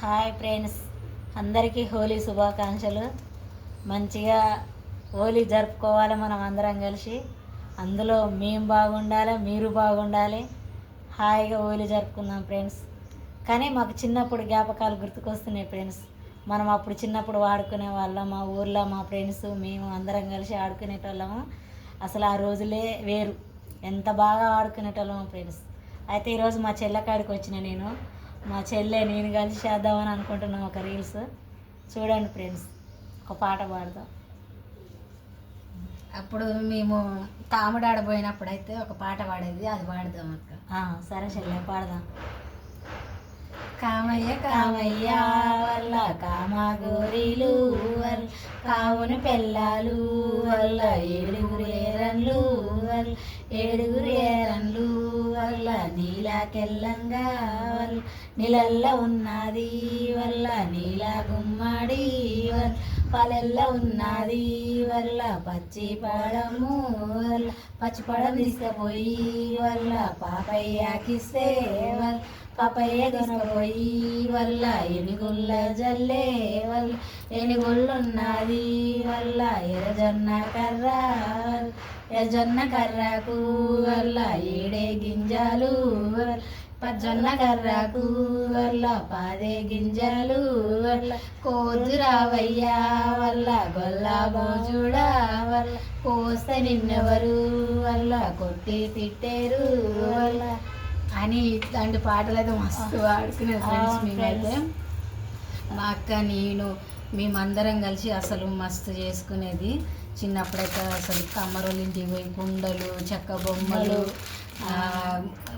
Hi friends, అందరికీ హోలీ శుభాకాంక్షలు. మంచిగా హోలీ జరుపుకోవాలి మనం అందరం కలిసి. అందులో మేము బాగుండాలి, మీరు బాగుండాలి. హాయిగా హోలీ జరుపుకుందాం ఫ్రెండ్స్. కానీ మాకు చిన్నప్పుడు జ్ఞాపకాలు గుర్తుకొస్తున్నాయి ఫ్రెండ్స్. మనం అప్పుడు చిన్నప్పుడు ఆడుకునే వాళ్ళం. మా ఊర్లో మా ఫ్రెండ్స్ మేము అందరం కలిసి ఆడుకునేటోళ్ళము. అసలు ఆ రోజులే వేరు. ఎంత బాగా ఆడుకునేటోళ్ళము ఫ్రెండ్స్. అయితే ఈరోజు మా చెల్లెకాడికి వచ్చిన నేను, మా చెల్లె నేను కలిసి చేద్దామని అనుకుంటున్నాం ఒక రీల్స్. చూడండి ఫ్రెండ్స్, ఒక పాట పాడదాం. అప్పుడు మేము తాముడాడబోయినప్పుడు అయితే ఒక పాట పాడేది, అది పాడదాం అక్క. సరే చెల్లె, పాడదాం. కామయ్య కామయ్య వల్ల కామగోరీలు వల్ల కావును పెళ్ళాలు వల్ల ఏడుగురేరన్లు వల్ల ఏడుగురేరన్లు వల్ల నీలాకెల్లంగా వల్ల నీళ్ళల్లో ఉన్నది వల్ల నీలా గుమ్మడి వల్ల పాలెల్ల ఉన్నది వల్ల పచ్చి పడము వల్ల పచ్చి పడం తీసుకుపోయి వల్ల పాపయ్యకిస్తే వల్ల పాపయ్య తీసుకుపోయి వల్ల ఎనుగుళ్ళ జల్లే వల్ల ఎనుగుళ్ళున్నది వల్ల ఎర్రజొన్న కర్ర ఎర్రజొన్న కర్రకు వల్ల ఏడే గింజలు పజ్జొన్న కర్రకు వల్ల పాదే గింజలు వల్ల కోదురావయ్యా వల్ల గొల్లా బోజుడా వల్ల కోస్తే నిన్నెవరు వల్ల కొట్టి తిట్టేరు వల్ల అని ఇట్లాంటి పాటలు అయితే మస్తు ఆడుకునే ఫ్రెండ్స్. మేమైతే మా అక్క నేను మేమందరం కలిసి అసలు మస్తు చేసుకునేది. చిన్నప్పుడైతే అసలు కమ్మరోళ్ళ ఇంటికి పోయి కుండలు, చెక్క బొమ్మలు,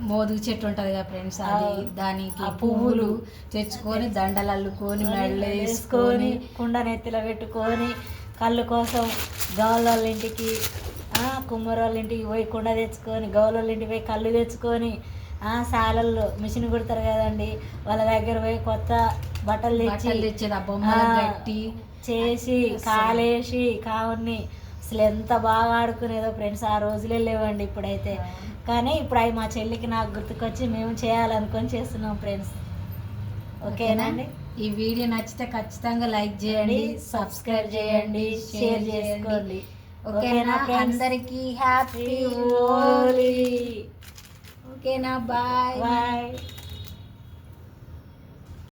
మోదుగు చెట్టు ఉంటుంది కదా ఫ్రెండ్స్, అది దానికి పువ్వులు తెచ్చుకొని దండలు అల్లుకొని మెడలో వేసుకొని కుండ నెత్తిలో పెట్టుకొని కళ్ళు కోసం గౌలోళ్ళ ఇంటికి, కుమ్మరోళ్ళ ఇంటికి పోయి కుండ తెచ్చుకొని, గౌలోళ్ళ ఇంటికి పోయి కళ్ళు తెచ్చుకొని, శాలల్లో మిషన్ కుడతారు కదండి, వాళ్ళ దగ్గర పోయి కొత్త బట్టలు తెచ్చేది, ఆ బొమ్మలు కట్టి చేసి కాలేసి కావుని అసలు ఎంత బాగా ఆడుకునేదో ఫ్రెండ్స్. ఆ రోజులే లేవండి ఇప్పుడైతే. కానీ ఇప్పుడు అవి మా చెల్లికి నాకు గుర్తుకొచ్చి మేము చేయాలనుకొని చేస్తున్నాం ఫ్రెండ్స్. ఓకేనండి. ఈ వీడియో నచ్చితే ఖచ్చితంగా లైక్ చేయండి, సబ్స్క్రైబ్ చేయండి, షేర్ చేసుకోండి. ఓకేనా? అందరికీ హ్యాపీ హోలీ. ఓకేనా? Bye bye.